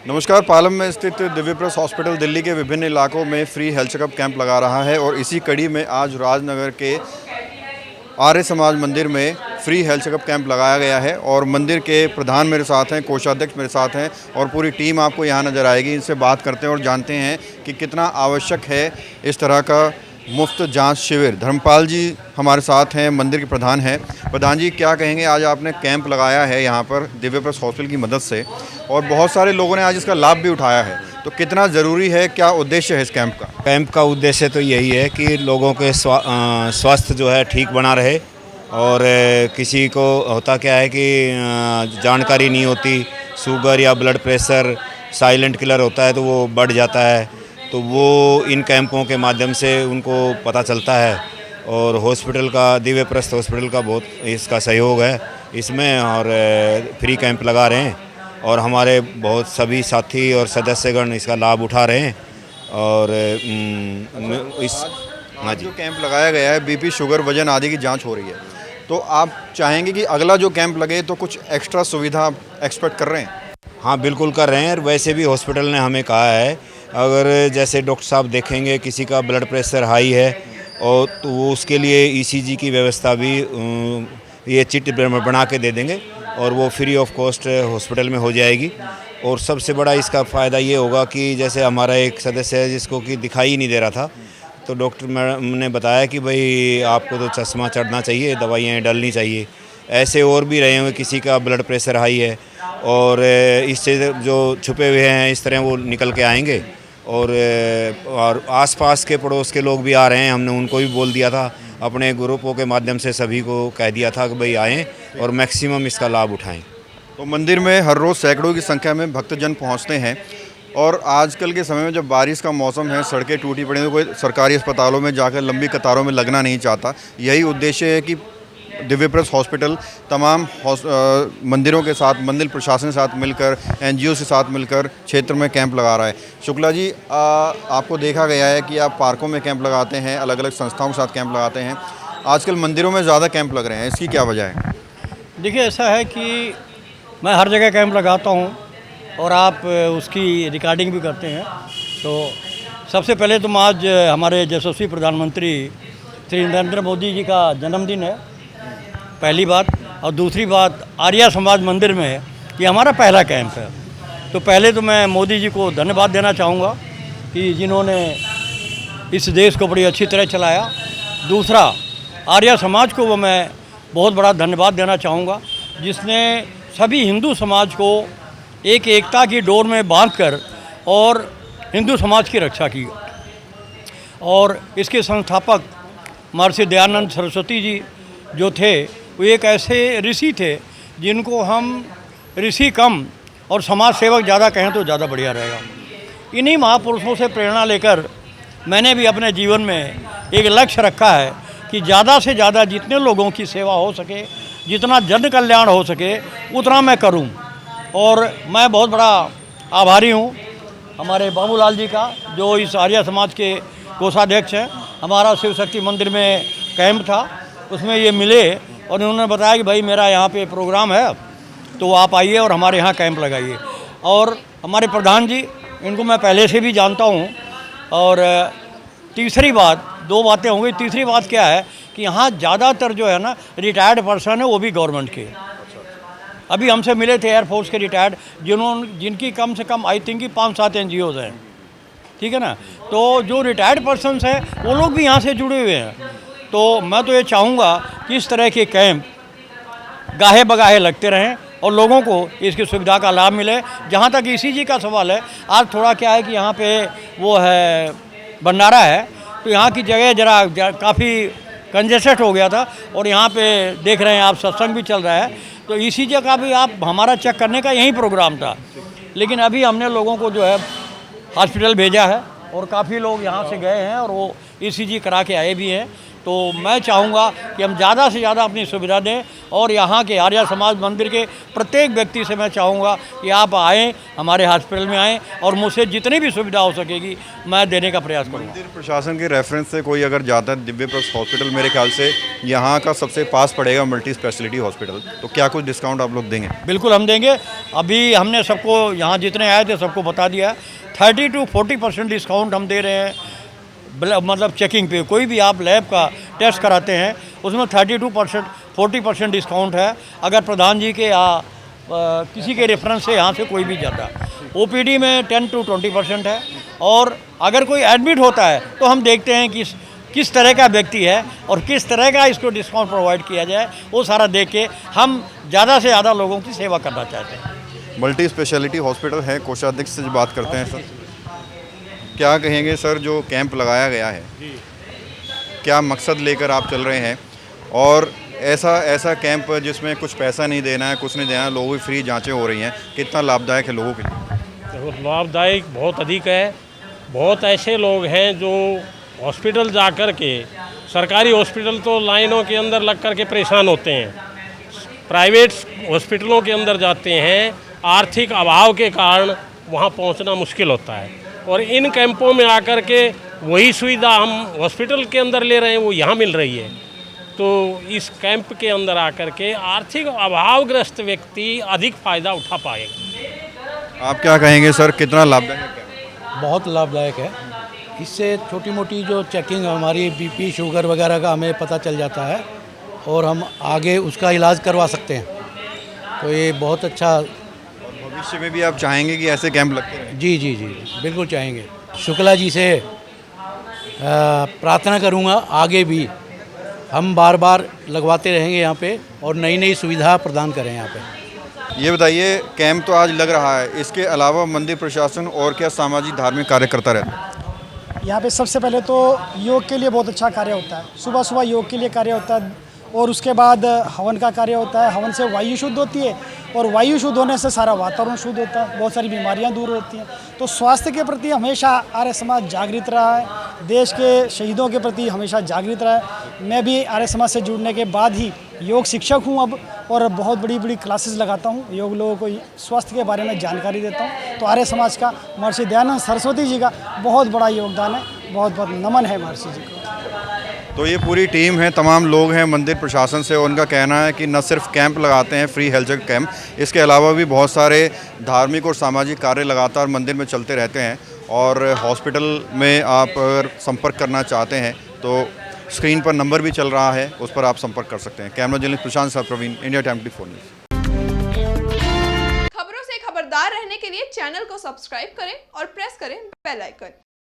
नमस्कार। पालम में स्थित दिव्यप्रस हॉस्पिटल दिल्ली के विभिन्न इलाकों में फ्री हेल्थ चेकअप कैंप लगा रहा है और इसी कड़ी में आज राजनगर के आर्य समाज मंदिर में फ्री हेल्थ चेकअप कैंप लगाया गया है और मंदिर के प्रधान मेरे साथ हैं, कोषाध्यक्ष मेरे साथ हैं और पूरी टीम आपको यहाँ नज़र आएगी। इनसे बात करते हैं और जानते हैं कि कितना आवश्यक है इस तरह का मुफ्त जांच शिविर। धर्मपाल जी हमारे साथ हैं, मंदिर के प्रधान हैं। प्रधान जी, क्या कहेंगे, आज आपने कैंप लगाया है यहाँ पर दिव्यप्रस हॉस्पिटल की मदद से और बहुत सारे लोगों ने आज इसका लाभ भी उठाया है, तो कितना ज़रूरी है, क्या उद्देश्य है इस कैंप का? कैंप का उद्देश्य तो यही है कि लोगों के स्वास्थ्य जो है ठीक बना रहे और किसी को होता क्या है कि जानकारी नहीं होती, शुगर या ब्लड प्रेशर साइलेंट किलर होता है तो वो बढ़ जाता है, तो वो इन कैंपों के माध्यम से उनको पता चलता है और हॉस्पिटल का, दिव्यप्रस हॉस्पिटल का बहुत इसका सहयोग है इसमें और फ्री कैंप लगा रहे हैं और हमारे बहुत सभी साथी और सदस्यगण इसका लाभ उठा रहे हैं। और इस हाँ जी, जो कैंप लगाया गया है बीपी, शुगर, वजन आदि की जांच हो रही है, तो आप चाहेंगे कि अगला जो कैंप लगे तो कुछ एक्स्ट्रा सुविधा एक्सपेक्ट कर रहे हैं? हाँ बिल्कुल कर रहे हैं। और वैसे भी हॉस्पिटल ने हमें कहा है, अगर जैसे डॉक्टर साहब देखेंगे किसी का ब्लड प्रेशर हाई है और तो वो उसके लिए ईसीजी की व्यवस्था भी ये चिट बना के दे देंगे और वो फ्री ऑफ कॉस्ट हॉस्पिटल में हो जाएगी। और सबसे बड़ा इसका फ़ायदा ये होगा कि जैसे हमारा एक सदस्य है जिसको कि दिखाई ही नहीं दे रहा था, तो डॉक्टर मैडम ने बताया कि भाई आपको तो चश्मा चढ़ना चाहिए, दवाइयाँ डालनी चाहिए। ऐसे और भी रहे हुए किसी का ब्लड प्रेशर हाई है और इससे जो छुपे हुए हैं इस तरह वो निकल के आएंगे और आसपास के पड़ोस के लोग भी आ रहे हैं। हमने उनको भी बोल दिया था, अपने ग्रुपों के माध्यम से सभी को कह दिया था कि भाई आएँ और मैक्सिमम इसका लाभ उठाएं। तो मंदिर में हर रोज़ सैकड़ों की संख्या में भक्तजन पहुंचते हैं और आजकल के समय में जब बारिश का मौसम है, सड़कें टूटी पड़ी, तो कोई सरकारी अस्पतालों में जाकर लंबी कतारों में लगना नहीं चाहता। यही उद्देश्य है कि दिव्यप्रस हॉस्पिटल तमाम मंदिरों के साथ, मंदिर प्रशासन के साथ मिलकर, एनजीओ के साथ मिलकर क्षेत्र में कैंप लगा रहा है। शुक्ला जी, आपको देखा गया है कि आप पार्कों में कैंप लगाते हैं, अलग अलग संस्थाओं के साथ कैंप लगाते हैं। आजकल मंदिरों में ज़्यादा कैंप लग रहे हैं, इसकी क्या वजह है? देखिए, ऐसा है कि मैं हर जगह कैंप लगाता हूँ और आप उसकी रिकॉर्डिंग भी करते हैं। तो सबसे पहले तो आज हमारे यशस्वी प्रधानमंत्री श्री नरेंद्र मोदी जी का जन्मदिन है, पहली बात। और दूसरी बात, आर्य समाज मंदिर में ये हमारा पहला कैंप है। तो पहले तो मैं मोदी जी को धन्यवाद देना चाहूँगा कि जिन्होंने इस देश को बड़ी अच्छी तरह चलाया। दूसरा, आर्य समाज को वो मैं बहुत बड़ा धन्यवाद देना चाहूँगा जिसने सभी हिंदू समाज को एक एकता की डोर में बांधकर और हिंदू समाज की रक्षा की। और इसके संस्थापक महर्षि दयानंद सरस्वती जी जो थे, वो एक ऐसे ऋषि थे जिनको हम ऋषि कम और समाज सेवक ज़्यादा कहें तो ज़्यादा बढ़िया रहेगा। इन्हीं महापुरुषों से प्रेरणा लेकर मैंने भी अपने जीवन में एक लक्ष्य रखा है कि ज़्यादा से ज़्यादा जितने लोगों की सेवा हो सके, जितना जन कल्याण हो सके, उतना मैं करूं। और मैं बहुत बड़ा आभारी हूं हमारे बाबूलाल जी का, जो इस आर्य समाज के कोषाध्यक्ष हैं। हमारा शिव शक्ति मंदिर में कैंप था, उसमें ये मिले और उन्होंने बताया कि भाई मेरा यहाँ पे प्रोग्राम है, तो आप आइए और हमारे यहाँ कैंप लगाइए। और हमारे प्रधान जी, इनको मैं पहले से भी जानता हूँ। और तीसरी बात, दो बातें हो गई। तीसरी बात क्या है कि यहाँ ज़्यादातर जो है ना रिटायर्ड पर्सन है, वो भी गवर्नमेंट के। अभी हमसे मिले थे एयरफोर्स के रिटायर्ड, जिनकी कम से कम आई थिंक कि 5-7 NGOs हैं, ठीक है ना। तो जो रिटायर्ड पर्सनस हैं वो लोग भी यहाँ से जुड़े हुए हैं। तो मैं तो ये चाहूँगा कि इस तरह के कैंप गाहे बगाहे लगते रहें और लोगों को इसकी सुविधा का लाभ मिले। जहाँ तक ECG का सवाल है, आज थोड़ा क्या है कि यहाँ पे वो है भंडारा है, तो यहाँ की जगह जरा काफ़ी कंजेस्टेड हो गया था और यहाँ पे देख रहे हैं आप सत्संग भी चल रहा है, तो ECG का भी आप हमारा चेक करने का यही प्रोग्राम था। लेकिन अभी हमने लोगों को जो है हॉस्पिटल भेजा है और काफ़ी लोग यहाँ से गए हैं और वो ईसीजी करा के आए भी हैं। तो मैं चाहूँगा कि हम ज़्यादा से ज़्यादा अपनी सुविधा दें और यहाँ के आर्य समाज मंदिर के प्रत्येक व्यक्ति से मैं चाहूँगा कि आप आएँ, हमारे हॉस्पिटल में आएँ और मुझसे जितनी भी सुविधा हो सकेगी मैं देने का प्रयास करूँगा। मंदिर प्रशासन के रेफरेंस से कोई अगर जाता है दिव्य प्रस हॉस्पिटल, मेरे ख्याल से यहाँ का सबसे पास पड़ेगा मल्टी स्पेशलिटी हॉस्पिटल, तो क्या कुछ डिस्काउंट आप लोग देंगे? बिल्कुल हम देंगे। अभी हमने सबको यहाँ जितने आए थे सबको बता दिया, 30 to 40% डिस्काउंट हम दे रहे हैं। मतलब चेकिंग पे कोई भी आप लैब का टेस्ट कराते हैं उसमें 32% 40% डिस्काउंट है अगर प्रधान जी के या किसी के रेफरेंस से यहाँ से कोई भी जाता। ओपीडी में 10 to 20% है और अगर कोई एडमिट होता है तो हम देखते हैं कि किस तरह का व्यक्ति है और किस तरह का इसको डिस्काउंट प्रोवाइड किया जाए, वो सारा देख के हम ज़्यादा से ज़्यादा लोगों की सेवा करना चाहते हैं। मल्टी स्पेशलिटी हॉस्पिटल है, कोषाध्यक्ष से बात करते हैं। सर क्या कहेंगे सर, जो कैंप लगाया गया है क्या मकसद लेकर आप चल रहे हैं, और ऐसा कैंप जिसमें कुछ पैसा नहीं देना है, कुछ नहीं देना है, लोगों की फ्री जांचें हो रही हैं, कितना लाभदायक है लोगों के लिए? देखो, लाभदायक बहुत अधिक है। बहुत ऐसे लोग हैं जो हॉस्पिटल जा कर के, सरकारी हॉस्पिटल तो लाइनों के अंदर लग कर के परेशान होते हैं, प्राइवेट हॉस्पिटलों के अंदर जाते हैं, आर्थिक अभाव के कारण वहाँ पहुँचना मुश्किल होता है। और इन कैंपों में आकर के वही सुविधा हम हॉस्पिटल के अंदर ले रहे हैं वो यहाँ मिल रही है। तो इस कैंप के अंदर आकर के आर्थिक अभावग्रस्त व्यक्ति अधिक फ़ायदा उठा पाएगा। आप क्या कहेंगे सर, कितना लाभदायक है? बहुत लाभदायक है। इससे छोटी मोटी जो चेकिंग हमारी बीपी शुगर वगैरह का हमें पता चल जाता है और हम आगे उसका इलाज करवा सकते हैं। तो ये बहुत अच्छा। भविष्य में भी आप चाहेंगे कि ऐसे कैंप लगते रहें? जी जी जी बिल्कुल चाहेंगे। शुक्ला जी से प्रार्थना करूंगा आगे भी हम बार बार लगवाते रहेंगे यहाँ पे और नई नई सुविधा प्रदान करें यहाँ पे। ये बताइए, कैंप तो आज लग रहा है, इसके अलावा मंदिर प्रशासन और क्या सामाजिक धार्मिक कार्य करता रहता है? यहाँ पे सबसे पहले तो योग के लिए बहुत अच्छा कार्य होता है। सुबह सुबह योग के लिए कार्य होता है और उसके बाद हवन का कार्य होता है। हवन से वायु शुद्ध होती है और वायु शुद्ध होने से सारा वातावरण शुद्ध होता है, बहुत सारी बीमारियां दूर होती हैं। तो स्वास्थ्य के प्रति हमेशा आर्य समाज जागृत रहा है, देश के शहीदों के प्रति हमेशा जागृत रहा है। मैं भी आर्य समाज से जुड़ने के बाद ही योग शिक्षक हूँ अब, और बहुत बड़ी बड़ी क्लासेस लगाता हूँ, योग लोगों को स्वास्थ्य के बारे में जानकारी देता हूँ। तो आर्य समाज का महर्षि दयानंद सरस्वती जी का बहुत बड़ा योगदान है, बहुत बहुत नमन है महर्षि जी को। तो ये पूरी टीम है, तमाम लोग हैं मंदिर प्रशासन से, उनका कहना है कि न सिर्फ कैंप लगाते हैं फ्री हेल्थ चेक कैंप, इसके अलावा भी बहुत सारे धार्मिक और सामाजिक कार्य लगातार मंदिर में चलते रहते हैं। और हॉस्पिटल में आप अगर संपर्क करना चाहते हैं तो स्क्रीन पर नंबर भी चल रहा है, उस पर आप संपर्क कर सकते हैं। कैमरा जर्नलिस्ट प्रशांत साथ प्रवीण, इंडिया टाइम 24 न्यूज़। खबरों से खबरदार रहने के लिए चैनल को सब्सक्राइब करें और प्रेस करें बेल आइकन।